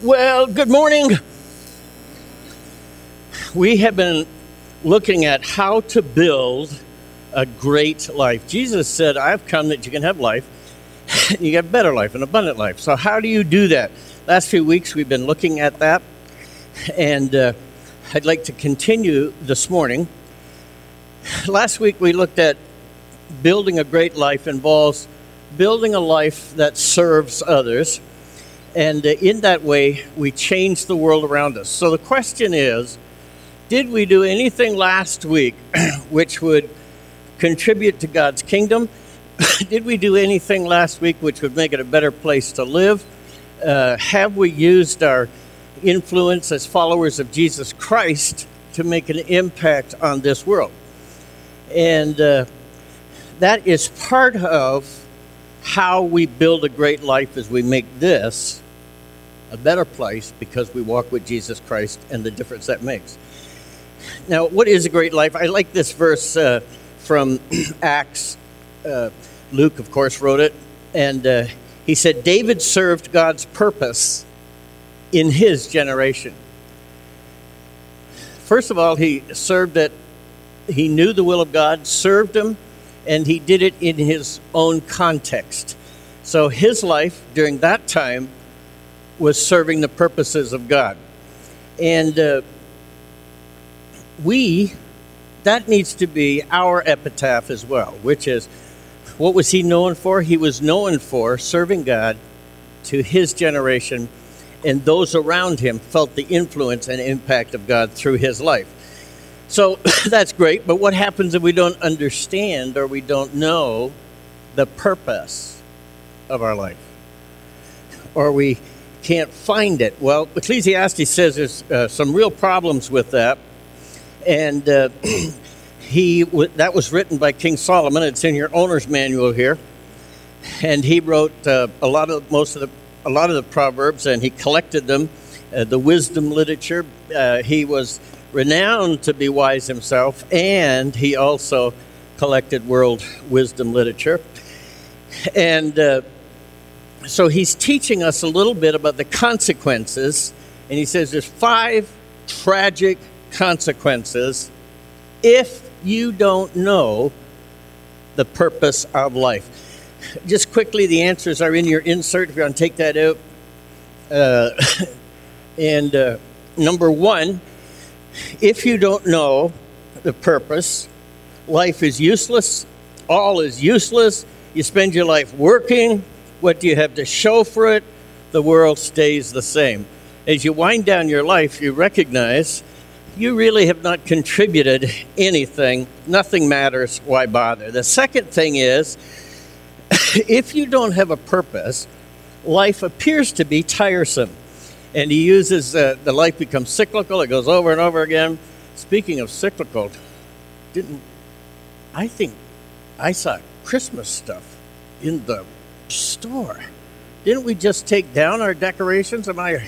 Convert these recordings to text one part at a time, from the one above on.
Well, good morning. We have been looking at how to build a great life. Jesus said, I've come that you can have life, and you get better life, an abundant life. So how do you do that? Last few weeks we've been looking at that, and I'd like to continue this morning. Last week we looked at building a great life involves building a life that serves others. And in that way, we change the world around us. So the question is, did we do anything last week which would contribute to God's kingdom? Did we do anything last week which would make it a better place to live? Have we used our influence as followers of Jesus Christ to make an impact on this world? And that is part of how we build a great life, as we make this a better place because we walk with Jesus Christ and the difference that makes. Now, what is a great life? I like this verse from Acts. Luke, of course, wrote it. And he said, David served God's purpose in his generation. First of all, he served it. He knew the will of God, served him, and he did it in his own context. So his life during that time was serving the purposes of God. And that needs to be our epitaph as well, which is, what was he known for? He was known for serving God to his generation, and those around him felt the influence and impact of God through his life. So that's great, but what happens if we don't understand or we don't know the purpose of our life? Or we can't find it? Well, Ecclesiastes says there's some real problems with that. And that was written by King Solomon. It's in your owner's manual here. And he wrote a lot of the Proverbs, and he collected them, the wisdom literature. He was renowned to be wise himself, and he also collected world wisdom literature. And so he's teaching us a little bit about the consequences, and he says there's 5 tragic consequences if you don't know the purpose of life. Just quickly, the answers are in your insert if you want to take that out. Number 1, if you don't know the purpose, life is useless. All is useless. You spend your life working. What do you have to show for it? The world stays the same. As you wind down your life, you recognize you really have not contributed anything. Nothing matters. Why bother? The second thing is, if you don't have a purpose, life appears to be tiresome. And he uses the life becomes cyclical. It goes over and over again. Speaking of cyclical, I think I saw Christmas stuff in the store. Didn't we just take down our decorations? 11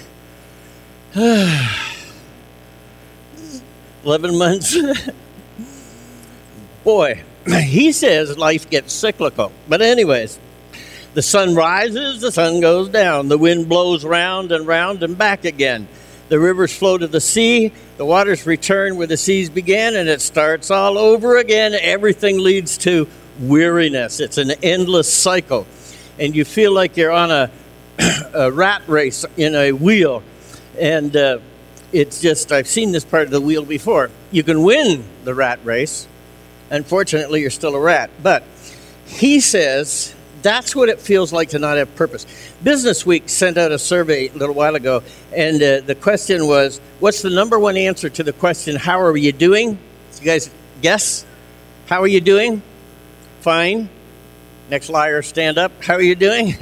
months? Boy, he says life gets cyclical. But anyways, the sun rises, the sun goes down. The wind blows round and back again. The rivers flow to the sea. The waters return where the seas began, and it starts all over again. Everything leads to weariness. It's an endless cycle. And you feel like you're on a rat race in a wheel. And it's just, I've seen this part of the wheel before. You can win the rat race. Unfortunately, you're still a rat. But he says that's what it feels like to not have purpose. Business Week sent out a survey a little while ago, and the question was, what's the number one answer to the question, how are you doing? You guys guess? How are you doing? Fine. Next liar, stand up. How are you doing?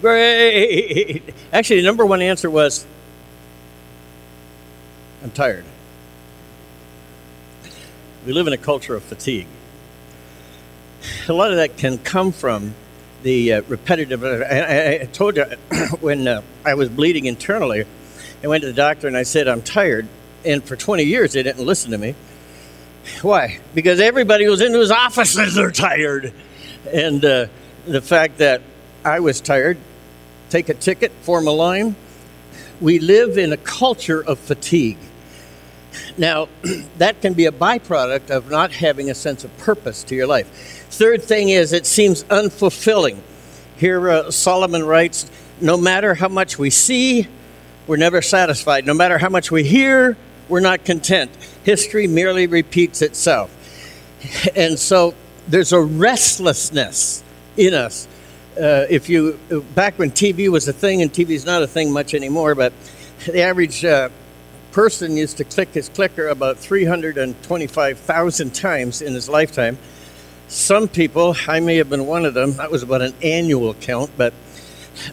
Great. Actually, the number one answer was, I'm tired. We live in a culture of fatigue. A lot of that can come from the repetitive. I told you when I was bleeding internally, I went to the doctor and I said, I'm tired. And for 20 years, they didn't listen to me. Why? Because everybody was into his office says they're tired. And the fact that I was tired, take a ticket, form a line, we live in a culture of fatigue. Now, that can be a byproduct of not having a sense of purpose to your life. Third thing is, it seems unfulfilling. Here Solomon writes, no matter how much we see, we're never satisfied. No matter how much we hear, we're not content. History merely repeats itself. And so there's a restlessness in us. Back when TV was a thing, and TV's not a thing much anymore, but the average person used to click his clicker about 325,000 times in his lifetime. Some people, I may have been one of them, that was about an annual count, but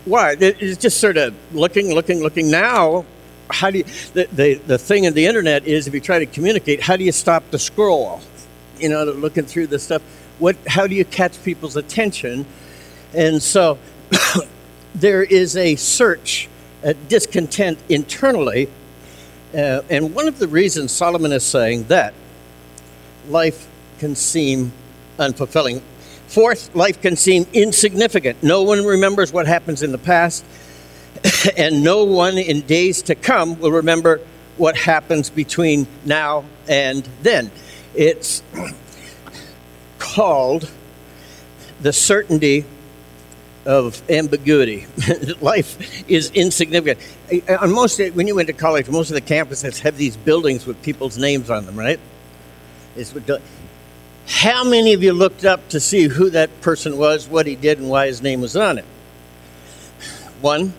why? It's just sort of looking. Now, how do you, the thing in the internet is, if you try to communicate, how do you stop the scroll? Looking through the stuff. How do you catch people's attention? And so there is a search, a discontent internally. And one of the reasons Solomon is saying that life can seem unfulfilling. Fourth, life can seem insignificant. No one remembers what happens in the past, and no one in days to come will remember what happens between now and then. It's called the certainty of ambiguity. Life is insignificant. When you went to college, most of the campuses have these buildings with people's names on them, right? How many of you looked up to see who that person was, what he did, and why his name was on it? One.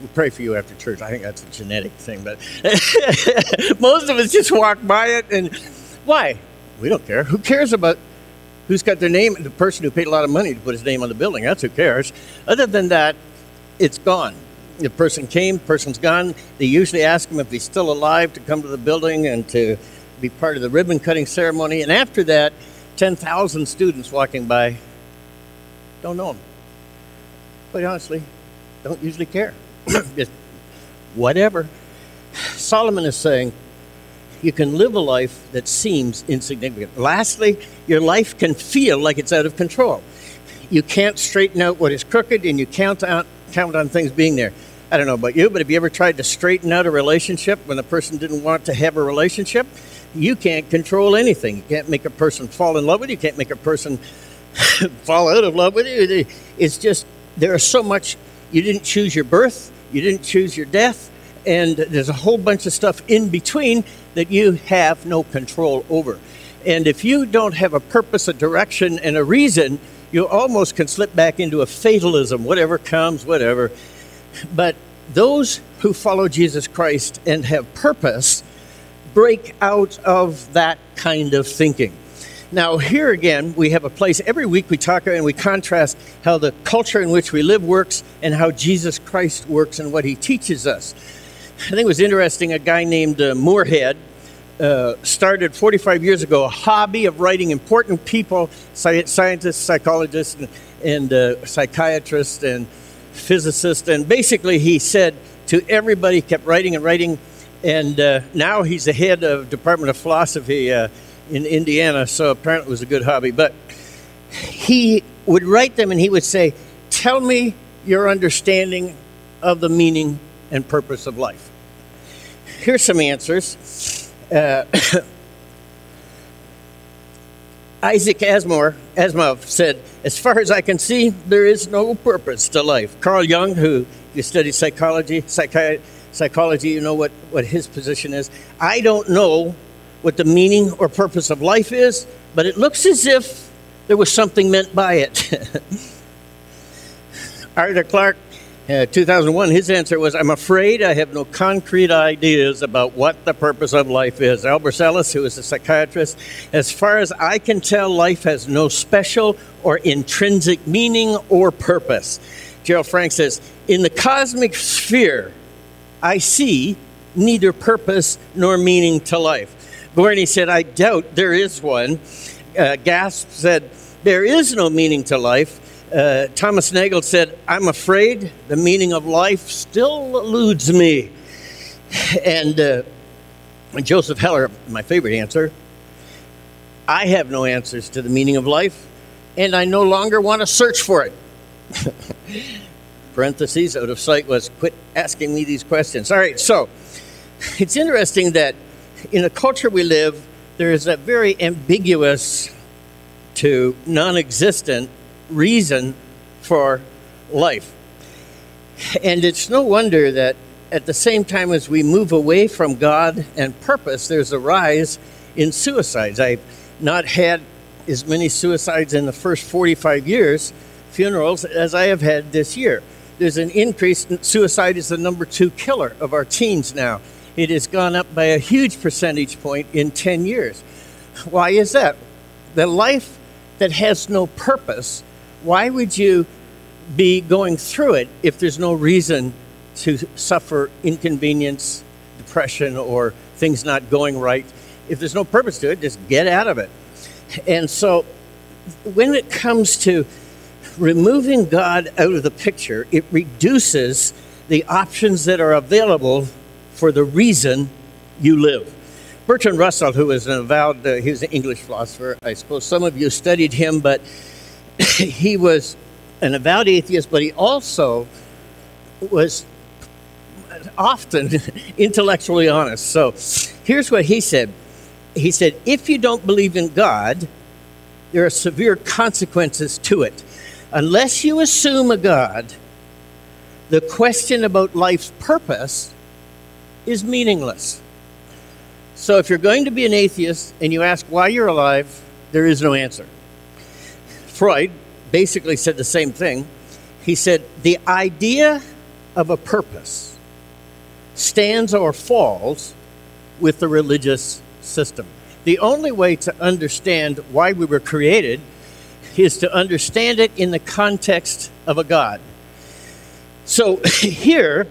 We'll pray for you after church. I think that's a genetic thing, but most of us just walk by it, and why? We don't care. Who cares about who's got their name? The person who paid a lot of money to put his name on the building. That's who cares. Other than that, it's gone. The person came, person's gone. They usually ask him if he's still alive to come to the building and to be part of the ribbon cutting ceremony. And after that, 10,000 students walking by don't know him. Quite honestly, don't usually care. Just whatever. Solomon is saying you can live a life that seems insignificant. Lastly, your life can feel like it's out of control. You can't straighten out what is crooked, and you count on things being there. I don't know about you, but have you ever tried to straighten out a relationship when the person didn't want to have a relationship? You can't control anything. You can't make a person fall in love with you. You can't make a person fall out of love with you. It's just, there is so much. You didn't choose your birth. You didn't choose your death. And there's a whole bunch of stuff in between that you have no control over. And if you don't have a purpose, a direction, and a reason, you almost can slip back into a fatalism, whatever comes, whatever. But those who follow Jesus Christ and have purpose break out of that kind of thinking. Now, here again, we have a place. Every week we talk and we contrast how the culture in which we live works and how Jesus Christ works and what he teaches us. I think it was interesting, a guy named Moorhead started 45 years ago a hobby of writing important people, scientists, psychologists, and psychiatrists, and physicists. And basically he said to everybody, kept writing and writing, and now he's the head of Department of Philosophy in Indiana, so apparently it was a good hobby. But he would write them and he would say, tell me your understanding of the meaning and purpose of life. Here's some answers. Isaac Asimov said, as far as I can see, there is no purpose to life. Carl Jung, who you study psychology, you know what his position is. I don't know what the meaning or purpose of life is, but it looks as if there was something meant by it. Arthur Clarke, 2001, his answer was, I'm afraid I have no concrete ideas about what the purpose of life is. Albert Ellis, who is a psychiatrist, as far as I can tell, life has no special or intrinsic meaning or purpose. Gerald Frank says, in the cosmic sphere, I see neither purpose nor meaning to life. Gorney said, I doubt there is one. Gasp said, there is no meaning to life. Thomas Nagel said, I'm afraid the meaning of life still eludes me. And Joseph Heller, my favorite answer, I have no answers to the meaning of life, and I no longer want to search for it. parentheses, out of sight was quit asking me these questions. All right, so it's interesting that in the culture we live, there is a very ambiguous to non-existent reason for life. And it's no wonder that at the same time as we move away from God and purpose, there's a rise in suicides. I've not had as many suicides in the first 45 years, funerals, as I have had this year. There's an increase. Suicide is the number 2 killer of our teens now. It has gone up by a huge percentage point in 10 years. Why is that? The life that has no purpose, why would you be going through it if there's no reason to suffer inconvenience, depression, or things not going right? If there's no purpose to it, just get out of it. And so when it comes to removing God out of the picture, it reduces the options that are available for the reason you live. Bertrand Russell, who was an avowed, he was an English philosopher. I suppose some of you studied him, but he was an avowed atheist, but he also was often intellectually honest. So here's what he said. He said, if you don't believe in God, there are severe consequences to it. Unless you assume a God, the question about life's purpose is meaningless. So if you're going to be an atheist and you ask why you're alive, there is no answer. Freud basically said the same thing. He said, the idea of a purpose stands or falls with the religious system. The only way to understand why we were created is to understand it in the context of a God. So here,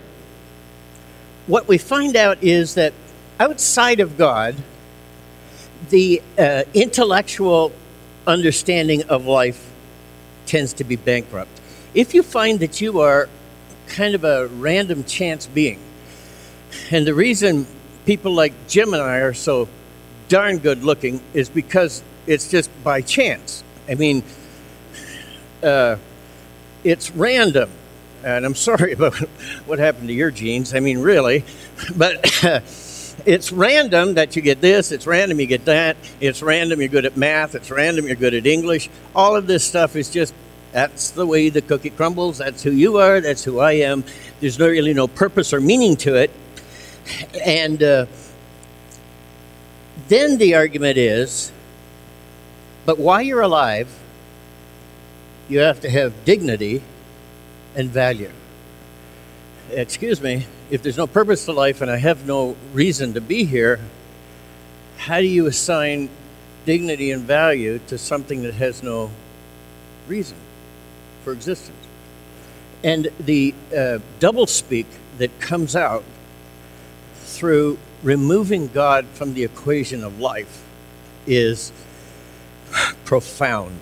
what we find out is that outside of God, the intellectual understanding of life tends to be bankrupt. If you find that you are kind of a random chance being, and the reason people like Jim and I are so darn good looking is because it's just by chance. I mean, it's random. And I'm sorry about what happened to your genes. I mean, really. But it's random that you get this. It's random you get that. It's random you're good at math. It's random you're good at English. All of this stuff is just, that's the way the cookie crumbles. That's who you are. That's who I am. There's really no purpose or meaning to it. And then the argument is, but while you're alive, you have to have dignity and value. Excuse me, if there's no purpose to life and I have no reason to be here, how do you assign dignity and value to something that has no reason for existence? And the doublespeak that comes out through removing God from the equation of life is profound.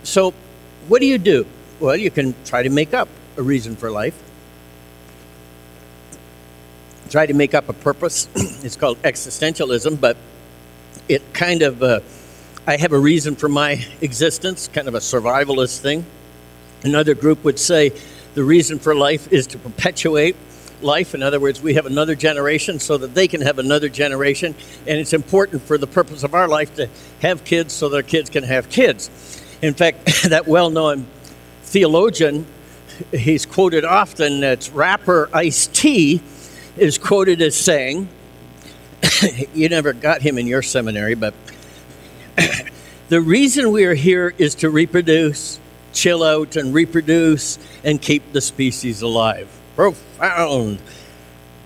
So what do you do? Well, you can try to make up a reason for life. Try to make up a purpose. It's called existentialism, but it kind of, I have a reason for my existence, kind of a survivalist thing. Another group would say the reason for life is to perpetuate life. In other words, we have another generation so that they can have another generation, and it's important for the purpose of our life to have kids so their kids can have kids. In fact, that well-known theologian, he's quoted often, that's rapper Ice-T, is quoted as saying, you never got him in your seminary, but the reason we are here is to reproduce, chill out and reproduce, and keep the species alive. Profound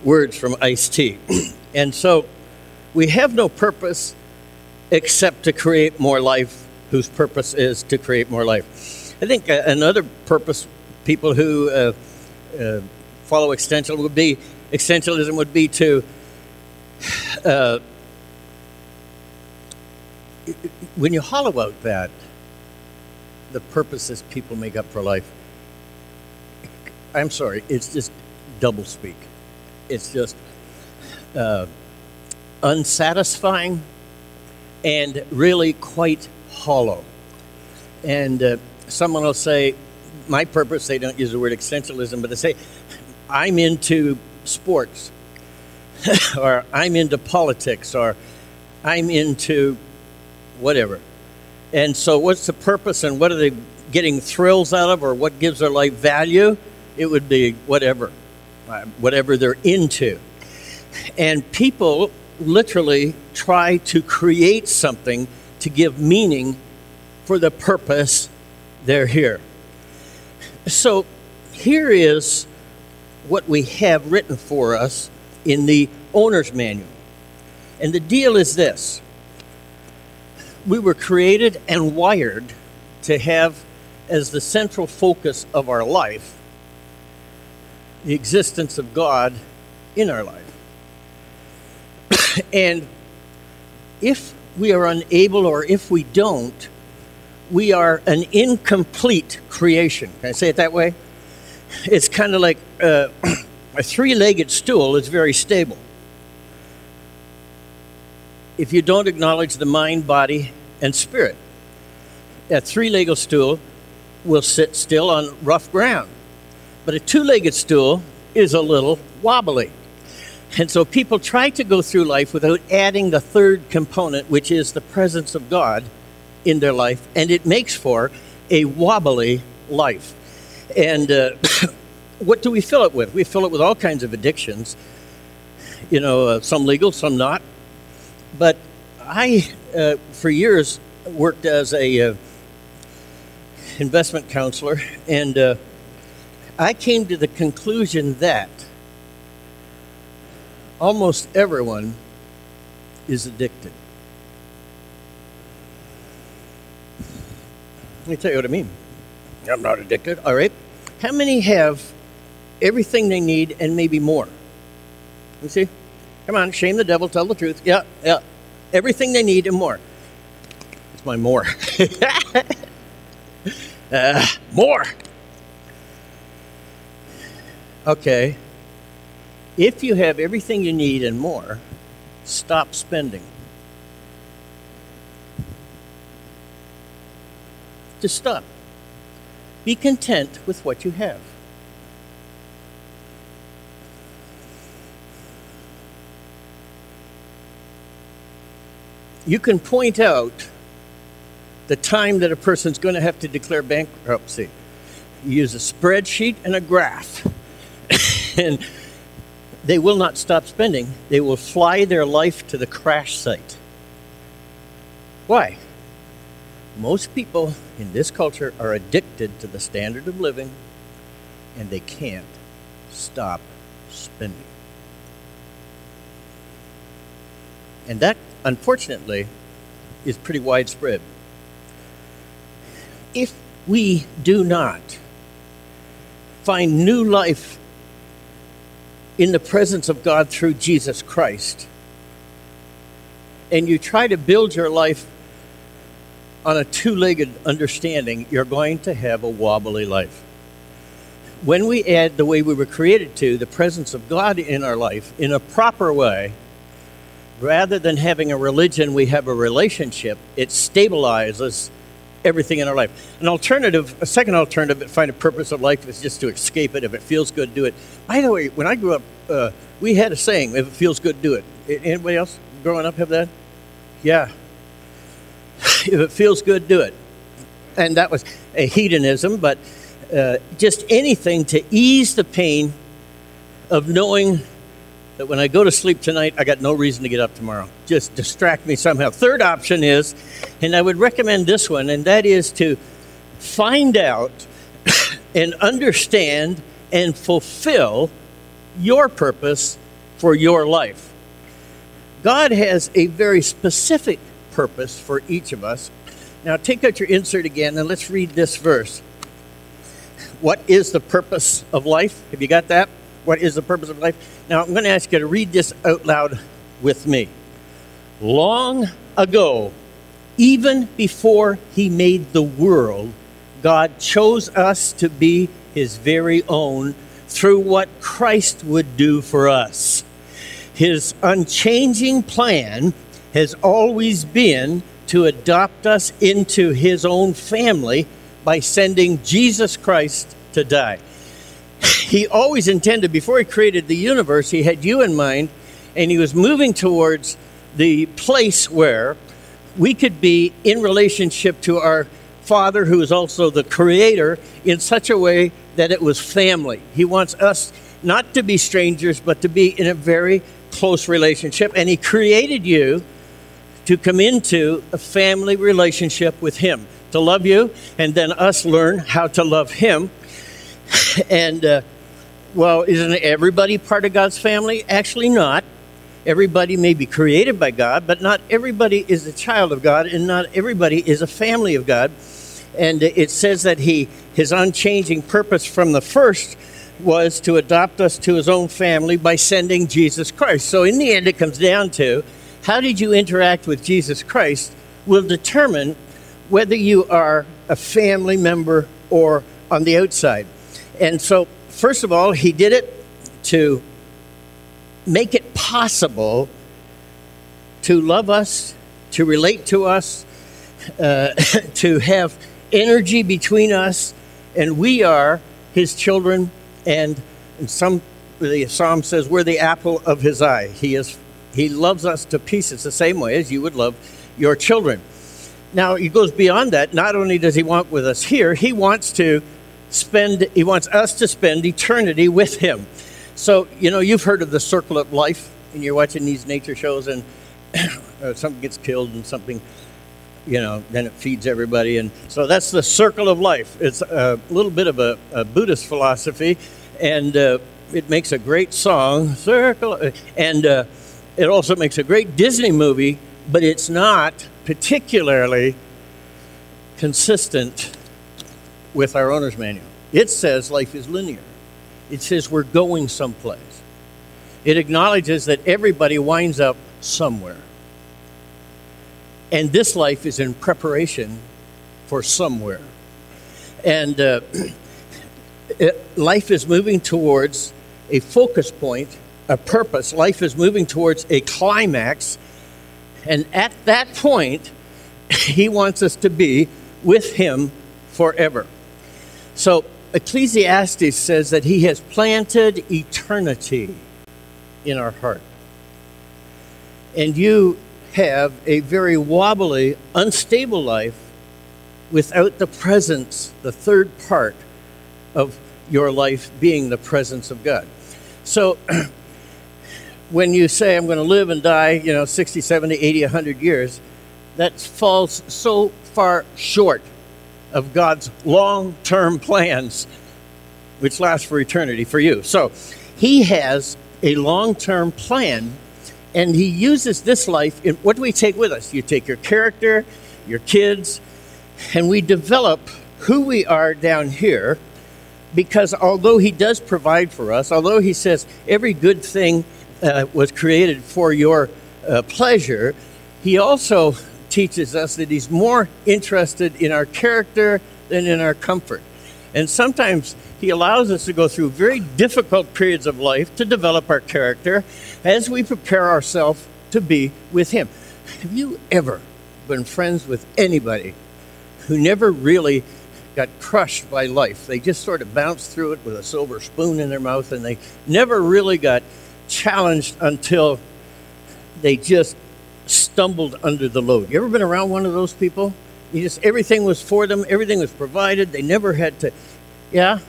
words from Ice-T. And so we have no purpose except to create more life, whose purpose is to create more life. I think another purpose people who follow existentialism would be to, when you hollow out that, the purposes people make up for life, I'm sorry, it's just doublespeak. It's just unsatisfying and really quite hollow. And someone will say, my purpose, they don't use the word existentialism, but they say, I'm into sports, or I'm into politics, or I'm into whatever. And so what's the purpose, and what are they getting thrills out of, or what gives their life value? It would be whatever they're into. And people literally try to create something to give meaning for the purpose they're here. So here is what we have written for us in the owner's manual. And the deal is this. We were created and wired to have as the central focus of our life the existence of God in our life. And if we are unable, or if we don't, we are an incomplete creation. Can I say it that way? It's kind of like a three-legged stool is very stable. If you don't acknowledge the mind, body, and spirit, that three-legged stool will sit still on rough ground. But a two-legged stool is a little wobbly. And so people try to go through life without adding the third component, which is the presence of God in their life, and it makes for a wobbly life. And what do we fill it with? We fill it with all kinds of addictions, some legal, some not. But I, for years, worked as a investment counselor, and I came to the conclusion that almost everyone is addicted. Let me tell you what I mean. I'm not addicted, all right? How many have everything they need and maybe more? You see? Come on, shame the devil, tell the truth. Yeah. Everything they need and more. It's my more. More. Okay. If you have everything you need and more, stop spending. Just stop. Be content with what you have. You can point out the time that a person's going to have to declare bankruptcy. You use a spreadsheet and a graph. And they will not stop spending. They will fly their life to the crash site. Why? Most people in this culture are addicted to the standard of living, and they can't stop spending. And that, unfortunately, is pretty widespread. If we do not find new life in the presence of God through Jesus Christ, and you try to build your life on a two-legged understanding, you're going to have a wobbly life. When we add the way we were created to, the presence of God in our life, in a proper way, rather than having a religion, we have a relationship, it stabilizes everything in our life. A second alternative, find a purpose of life is just to escape it. If it feels good, do it. By the way, when I grew up, we had a saying, if it feels good, do it. Anybody else growing up have that? Yeah. If it feels good, do it. And that was a hedonism, but just anything to ease the pain of knowing that when I go to sleep tonight, I got no reason to get up tomorrow. Just distract me somehow. Third option is, and I would recommend this one, and that is to find out and understand and fulfill your purpose for your life. God has a very specific purpose for each of us. Now take out your insert again and let's read this verse. What is the purpose of life? Have you got that? What is the purpose of life? Now I'm going to ask you to read this out loud with me. Long ago, even before he made the world, God chose us to be his very own through what Christ would do for us. His unchanging plan has always been to adopt us into his own family by sending Jesus Christ to die. He always intended, before he created the universe, he had you in mind, and he was moving towards the place where we could be in relationship to our Father, who is also the Creator, in such a way that it was family. He wants us not to be strangers, but to be in a very close relationship. And he created you to come into a family relationship with him, to love you, and then us learn how to love him. And, well, isn't everybody part of God's family? Actually not. Everybody may be created by God, but not everybody is a child of God, and not everybody is a family of God. And it says that his unchanging purpose from the first was to adopt us to his own family by sending Jesus Christ. So in the end, it comes down to, how did you interact with Jesus Christ will determine whether you are a family member or on the outside. And so, first of all, he did it to make it possible to love us, to relate to us, to have energy between us, and we are his children. And the psalm says we're the apple of his eye. He loves us to pieces the same way as you would love your children. Now, he goes beyond that. Not only does he want with us here, he wants us to spend eternity with him. So, you've heard of the circle of life, and you're watching these nature shows, and something gets killed and something, then it feeds everybody. And so that's the circle of life. It's a little bit of a Buddhist philosophy, and it makes a great song, Circle, and it also makes a great Disney movie, but it's not particularly consistent with our owner's manual. It says life is linear. It says we're going someplace. It acknowledges that everybody winds up somewhere. And this life is in preparation for somewhere. And life is moving towards a focus point, a purpose. Life is moving towards a climax. And at that point, he wants us to be with him forever. So Ecclesiastes says that he has planted eternity in our heart. And you have a very wobbly, unstable life without the presence, the third part of your life being the presence of God. So when you say, I'm going to live and die, 60, 70, 80, 100 years, that falls so far short of God's long-term plans, which last for eternity for you. So he has a long-term plan, and he uses this life in what do we take with us? You take your character, your kids, and we develop who we are down here, because although he does provide for us, although he says every good thing was created for your pleasure, he also teaches us that he's more interested in our character than in our comfort. And sometimes he allows us to go through very difficult periods of life to develop our character as we prepare ourselves to be with him. Have you ever been friends with anybody who never really got crushed by life? They just sort of bounced through it with a silver spoon in their mouth, and they never really got challenged until they just stumbled under the load. You ever been around one of those people? Everything was for them, everything was provided, they never had to, yeah?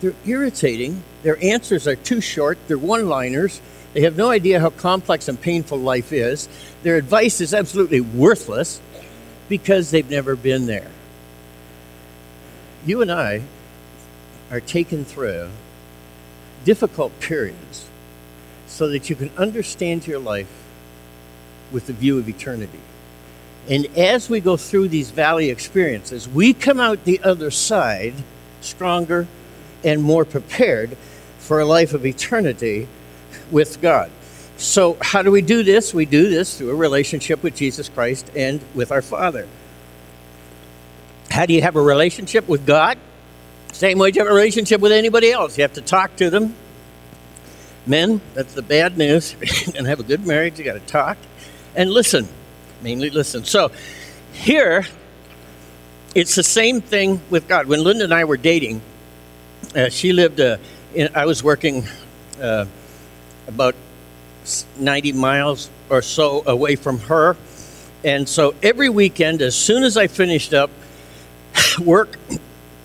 They're irritating, their answers are too short, they're one-liners, they have no idea how complex and painful life is, their advice is absolutely worthless because they've never been there. You and I are taken through difficult periods so that you can understand your life with the view of eternity. And as we go through these valley experiences, we come out the other side stronger and more prepared for a life of eternity with God. So how do we do this? We do this through a relationship with Jesus Christ and with our Father. How do you have a relationship with God? Same way you have a relationship with anybody else. You have to talk to them. Men, that's the bad news. And have a good marriage, you got to talk and listen. Mainly listen. So here, It's the same thing with God. When Linda and I were dating, she lived, I was working about 90 miles or so away from her. And so every weekend, as soon as I finished up work,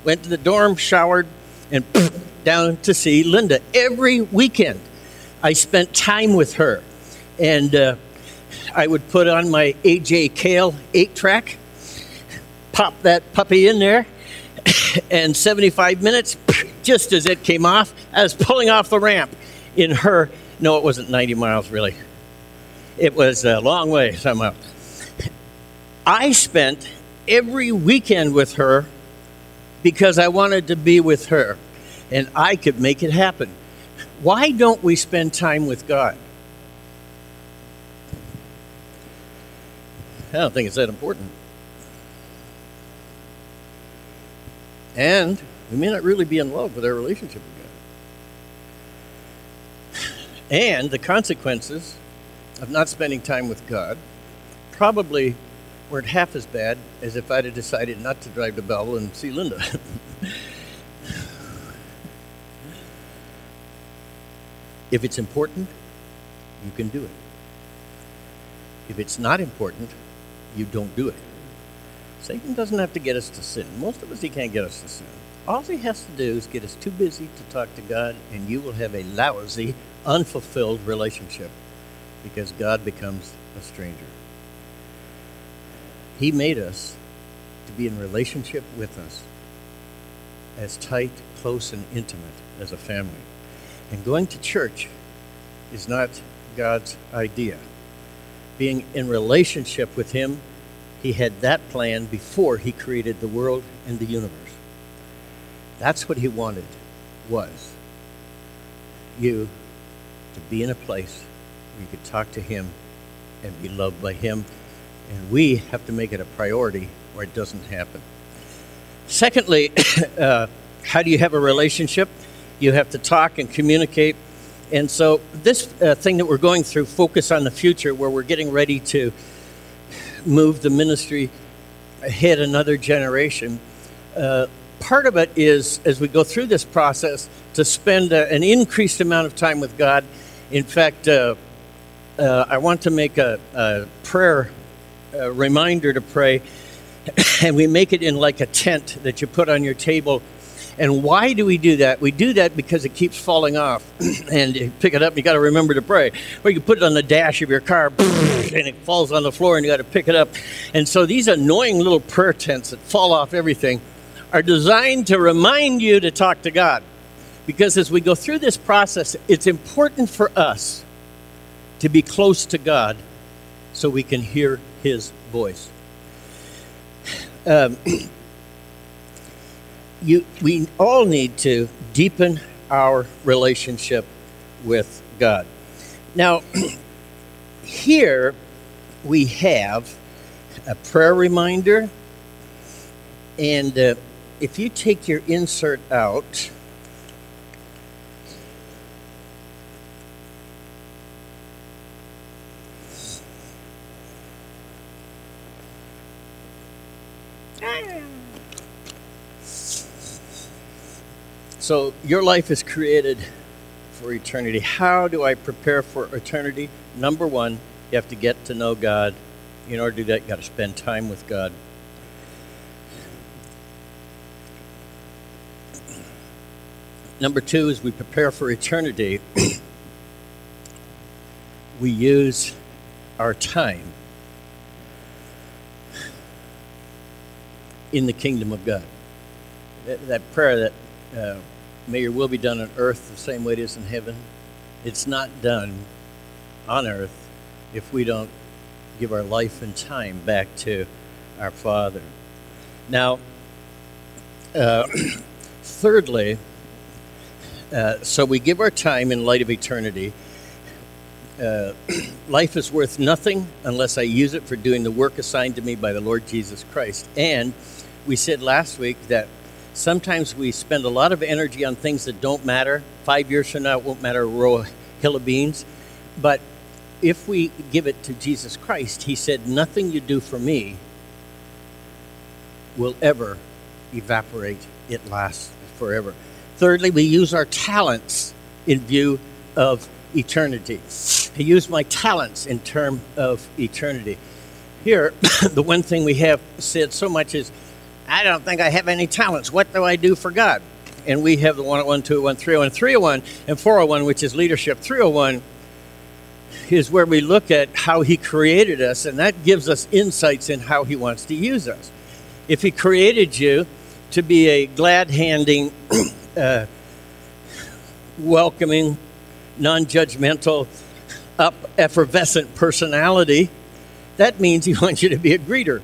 went to the dorm, showered, and down to see Linda. Every weekend, I spent time with her. And I would put on my A.J. Cale 8-track, pop that puppy in there, and 75 minutes, just as it came off, I was pulling off the ramp in her. No, it wasn't 90 miles, really. It was a long way somehow. I spent every weekend with her because I wanted to be with her, and I could make it happen. Why don't we spend time with God? I don't think it's that important. And we may not really be in love with our relationship with God. And the consequences of not spending time with God probably weren't half as bad as if I'd have decided not to drive to Belleville and see Linda. If it's important, you can do it. If it's not important, you don't do it. Satan doesn't have to get us to sin. Most of us, he can't get us to sin. All he has to do is get us too busy to talk to God, and you will have a lousy, unfulfilled relationship because God becomes a stranger. He made us to be in relationship with us, as tight, close, and intimate as a family. And going to church is not God's idea. Being in relationship with him, he had that plan before he created the world and the universe. That's what he wanted, was you to be in a place where you could talk to him and be loved by him. And we have to make it a priority or it doesn't happen. Secondly, how do you have a relationship? You have to talk and communicate. And so this thing that we're going through, Focus on the Future, where we're getting ready to move the ministry ahead another generation, part of it is, as we go through this process, to spend an increased amount of time with God. In fact, I want to make a prayer reminder to pray, and we make it in like a tent that you put on your table. And why do we do that? We do that because it keeps falling off, and you pick it up, and you got to remember to pray. Or you put it on the dash of your car, and it falls on the floor, and you got to pick it up. And so these annoying little prayer tents that fall off everything are designed to remind you to talk to God. Because as we go through this process, it's important for us to be close to God so we can hear his voice. We all need to deepen our relationship with God. Now, here we have a prayer reminder, and if you take your insert out, so your life is created for eternity. How do I prepare for eternity? Number one, you have to get to know God. In order to do that, you got to spend time with God. Number two, as we prepare for eternity, we use our time in the kingdom of God. That prayer that may your will be done on earth the same way it is in heaven, it's not done on earth if we don't give our life and time back to our Father. Now, thirdly, so we give our time in light of eternity. Life is worth nothing unless I use it for doing the work assigned to me by the Lord Jesus Christ. And we said last week that sometimes we spend a lot of energy on things that don't matter. 5 years from now, it won't matter a hill of beans. But if we give it to Jesus Christ, he said, nothing you do for me will ever evaporate. It lasts forever. Thirdly, we use our talents in view of eternity. I use my talents in terms of eternity. Here, the one thing we have said so much is, I don't think I have any talents. What do I do for God? And we have the 101, 201, 301, 301, and 401, which is leadership. 301 is where we look at how he created us, and that gives us insights in how he wants to use us. If he created you to be a glad-handing, welcoming, non-judgmental, effervescent personality, that means he wants you to be a greeter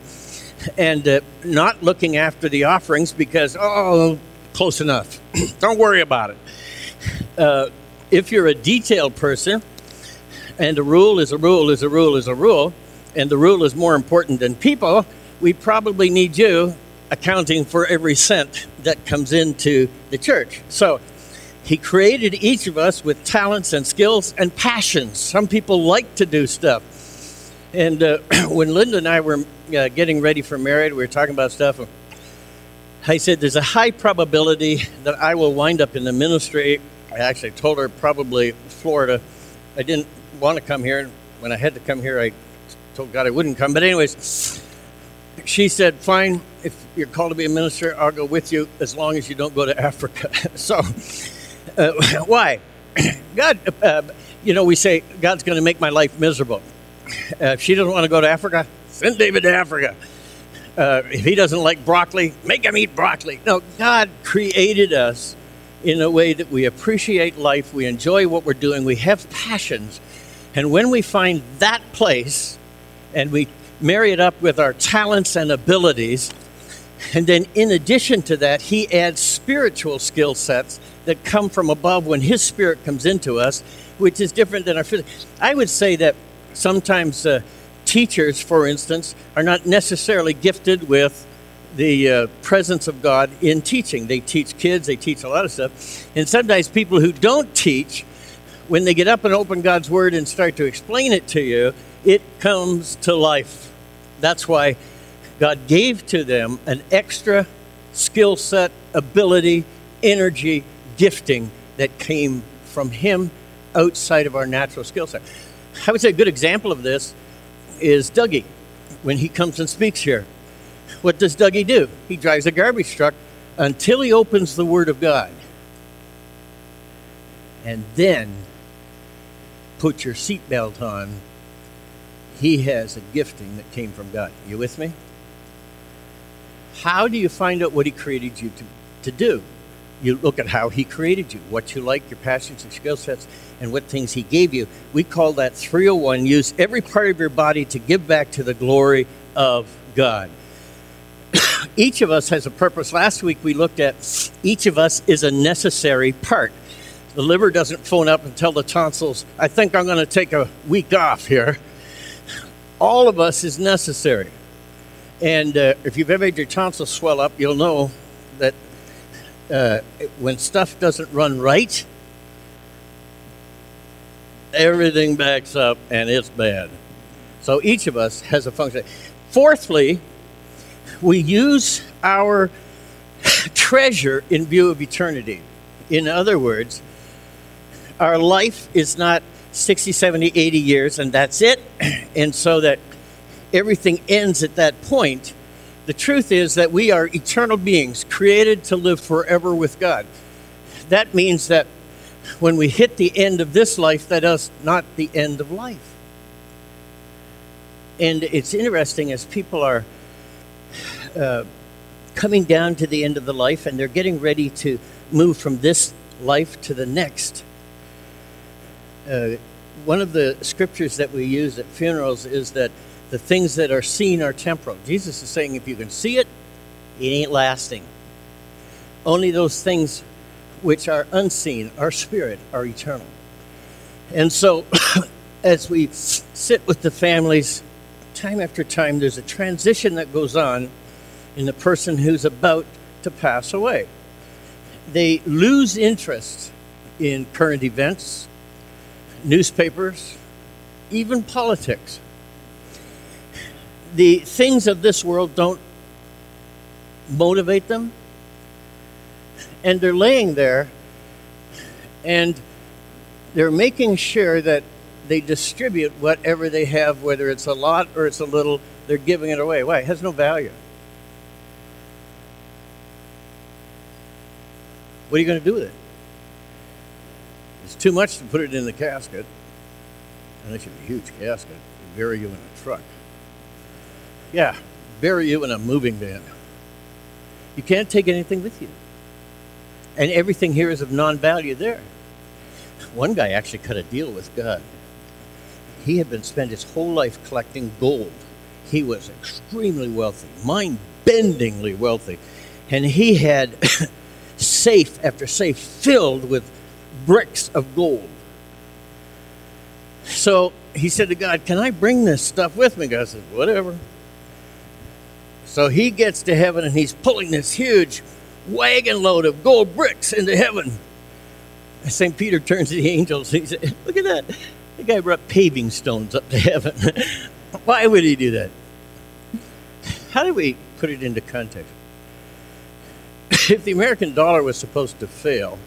and not looking after the offerings because, oh, close enough. Don't worry about it. If you're a detailed person, and a rule is a rule is a rule is a rule, and the rule is more important than people, we probably need you accounting for every cent that comes into the church. So he created each of us with talents and skills and passions. Some people like to do stuff. And when Linda and I were getting ready for marriage, we were talking about stuff. I said, there's a high probability that I will wind up in the ministry. I actually told her probably Florida. I didn't want to come here. And when I had to come here, I told God I wouldn't come. But anyways, she said, fine, if you're called to be a minister, I'll go with you as long as you don't go to Africa. So why? God, we say, God's going to make my life miserable. If she doesn't want to go to Africa, send David to Africa. If he doesn't like broccoli, make him eat broccoli. No, God created us in a way that we appreciate life, we enjoy what we're doing, we have passions. And when we find that place and we marry it up with our talents and abilities, and then in addition to that, he adds spiritual skill sets that come from above when his spirit comes into us, which is different than our physical. I would say that sometimes teachers, for instance, are not necessarily gifted with the presence of God in teaching. They teach kids, they teach a lot of stuff. And sometimes people who don't teach, when they get up and open God's Word and start to explain it to you, it comes to life. That's why God gave to them an extra skill set, ability, energy, gifting that came from him outside of our natural skill set. I would say a good example of this is Dougie. When he comes and speaks here, what does Dougie do? He drives a garbage truck until he opens the Word of God. And then put your seatbelt on. He has a gifting that came from God. You with me? How do you find out what he created you to do? You look at how he created you, what you like, your passions and skill sets, and what things he gave you. We call that 301. Use every part of your body to give back to the glory of God. Each of us has a purpose. Last week we looked at each of us is a necessary part. The liver doesn't phone up and tell the tonsils, I think I'm going to take a week off here. All of us is necessary. And if you've ever had your tonsils swell up, you'll know that when stuff doesn't run right, everything backs up and it's bad. So each of us has a function. Fourthly, we use our treasure in view of eternity. In other words, our life is not 60, 70, 80 years and that's it. And so that everything ends at that point. The truth is that we are eternal beings created to live forever with God. That means that when we hit the end of this life, that is not the end of life. And it's interesting as people are coming down to the end of the life and they're getting ready to move from this life to the next. One of the scriptures that we use at funerals is that the things that are seen are temporal. Jesus is saying if you can see it, it ain't lasting. Only those things which are unseen, our spirit, are eternal. And so as we sit with the families, time after time, there's a transition that goes on in the person who's about to pass away. They lose interest in current events, newspapers, even politics. The things of this world don't motivate them. And they're laying there, and they're making sure that they distribute whatever they have, whether it's a lot or it's a little, they're giving it away. Why? It has no value. What are you going to do with it? It's too much to put it in the casket, and it should be a huge casket, to bury you in a truck. Yeah, bury you in a moving van. You can't take anything with you. And everything here is of non-value there. One guy actually cut a deal with God. He had been spent his whole life collecting gold. He was extremely wealthy, mind-bendingly wealthy. And he had safe after safe filled with bricks of gold. So he said to God, can I bring this stuff with me? God said, whatever. So he gets to heaven and he's pulling this huge wagon load of gold bricks into heaven. St. Peter turns to the angels and he said, look at that. The guy brought paving stones up to heaven. Why would he do that? How do we put it into context? If the American dollar was supposed to fail,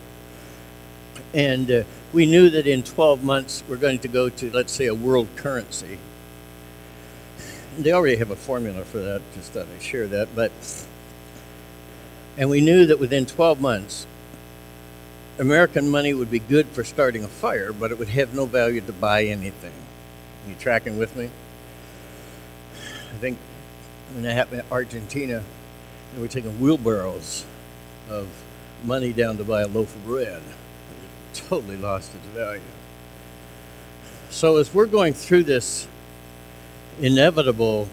and we knew that in 12 months we're going to go to, let's say, a world currency, and they already have a formula for that, just thought I'd share that, and we knew that within 12 months, American money would be good for starting a fire, but it would have no value to buy anything. Are you tracking with me? I think when that happened in Argentina, they were taking wheelbarrows of money down to buy a loaf of bread. It totally lost its value. So as we're going through this inevitable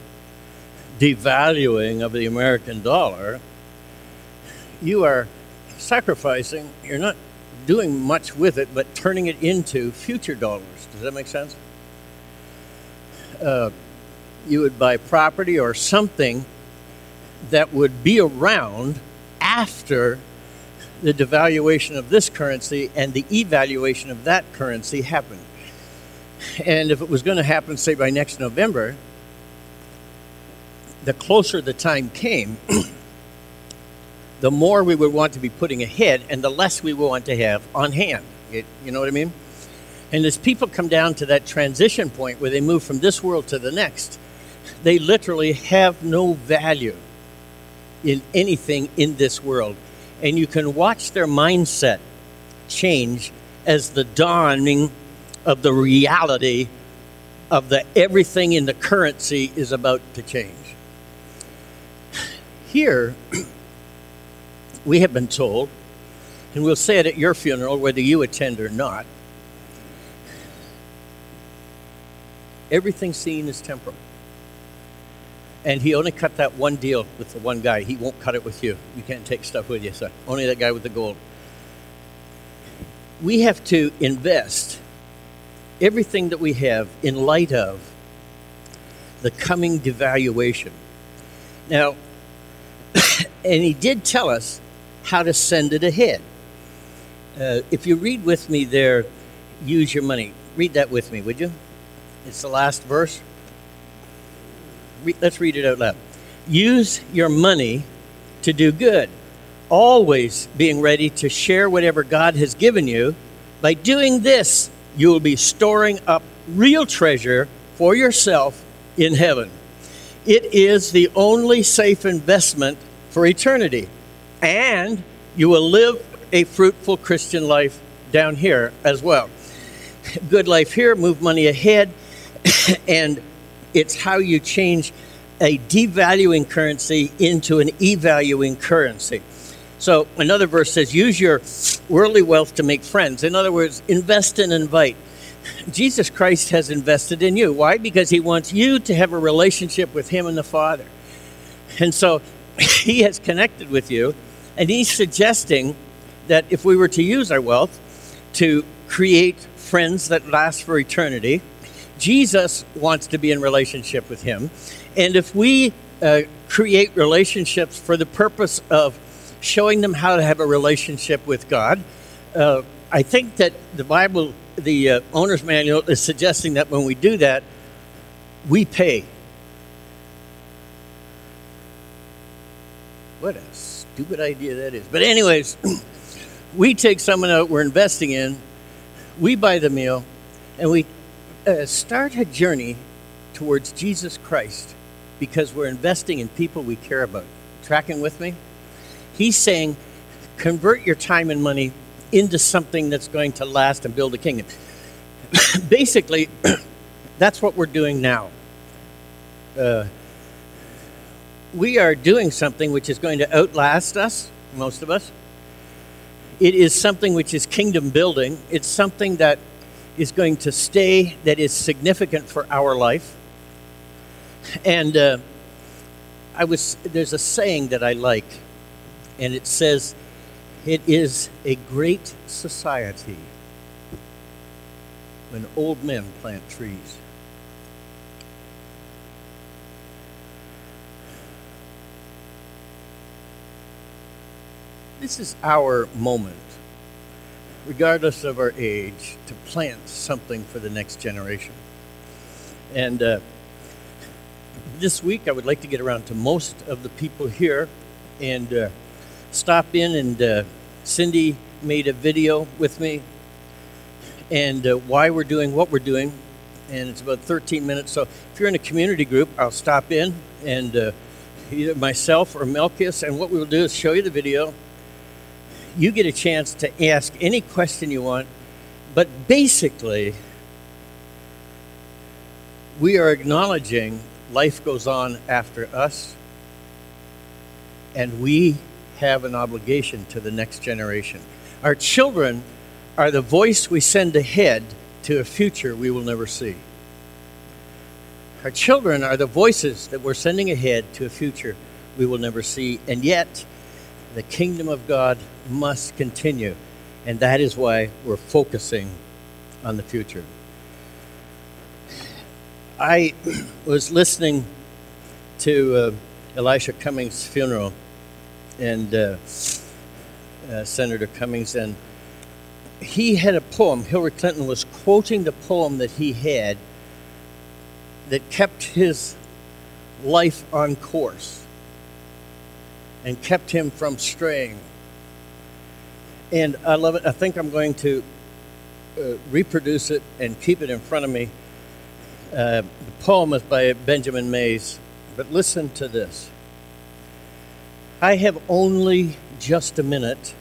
devaluing of the American dollar, you are sacrificing, you're not doing much with it, but turning it into future dollars. Does that make sense? You would buy property or something that would be around after the devaluation of this currency and the evaluation of that currency happened. And if it was going to happen, say, by next November, the closer the time came, the more we would want to be putting ahead and the less we would want to have on hand. You know what I mean? And as people come down to that transition point where they move from this world to the next, they literally have no value in anything in this world. And you can watch their mindset change as the dawning of the reality of the everything in the currency is about to change. Here, we have been told, and we'll say it at your funeral, whether you attend or not, everything seen is temporal. And he only cut that one deal with the one guy. He won't cut it with you. You can't take stuff with you, so only that guy with the gold. We have to invest everything that we have in light of the coming devaluation. Now, and he did tell us how to send it ahead. If you read with me there, use your money. Read that with me, would you? It's the last verse. Let's read it out loud. Use your money to do good, always being ready to share whatever God has given you. By doing this, you will be storing up real treasure for yourself in heaven. It is the only safe investment for eternity, and you will live a fruitful Christian life down here as well. Good life here, move money ahead, and it's how you change a devaluing currency into an evaluing currency. So another verse says, use your worldly wealth to make friends. In other words, invest and invite. Jesus Christ has invested in you. Why? Because he wants you to have a relationship with him and the Father. And so he has connected with you, and he's suggesting that if we were to use our wealth to create friends that last for eternity, Jesus wants to be in relationship with him. And if we create relationships for the purpose of showing them how to have a relationship with God, I think that the Bible, the owner's manual, is suggesting that when we do that, we pay. What a stupid idea that is. But anyways, we take someone out we're investing in, we buy the meal, and we start a journey towards Jesus Christ because we're investing in people we care about. Tracking with me? He's saying, convert your time and money into something that's going to last and build a kingdom. Basically, that's what we're doing now. We are doing something which is going to outlast us, most of us. It is something which is kingdom building. It's something that is going to stay, that is significant for our life. And there's a saying that I like, and it says, it is a great society when old men plant trees. This is our moment, regardless of our age, to plant something for the next generation. And this week, I would like to get around to most of the people here and stop in. And Cindy made a video with me and why we're doing what we're doing. And it's about 13 minutes. So if you're in a community group, I'll stop in and either myself or Melchius. And what we'll do is show you the video. You get a chance to ask any question you want. But basically, we are acknowledging life goes on after us, and we have an obligation to the next generation. Our children are the voice we send ahead to a future we will never see. Our children are the voices that we're sending ahead to a future we will never see, and yet the kingdom of God must continue, and that is why we're focusing on the future. I was listening to Elisha Cummings' funeral, and Senator Cummings, and he had a poem. Hillary Clinton was quoting the poem that he had that kept his life on course and kept him from straying. And I love it. I think I'm going to reproduce it and keep it in front of me. The poem is by Benjamin Mays, but listen to this. I have only just a minute,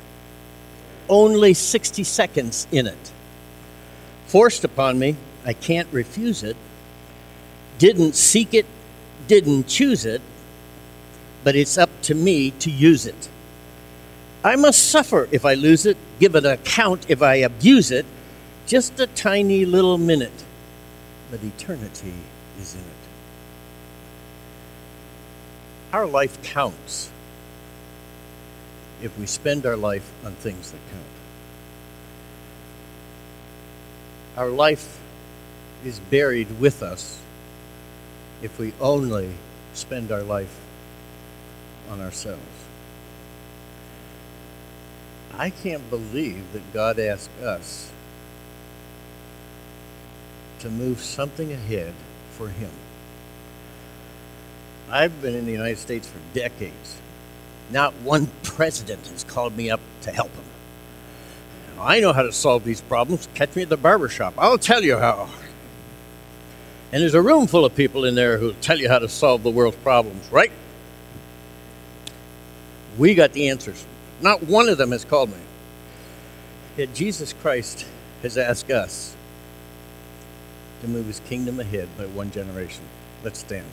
only 60 seconds in it. Forced upon me, I can't refuse it. Didn't seek it, didn't choose it, but it's up to me to use it. I must suffer if I lose it, give an account if I abuse it. Just a tiny little minute, but eternity is in it. Our life counts if we spend our life on things that count. Our life is buried with us if we only spend our life on ourselves. I can't believe that God asked us to move something ahead for Him. I've been in the United States for decades. Not one president has called me up to help him. I know how to solve these problems. Catch me at the barber shop. I'll tell you how. And there's a room full of people in there who'll tell you how to solve the world's problems, right? We got the answers. Not one of them has called me. Yet Jesus Christ has asked us to move His kingdom ahead by one generation. Let's stand.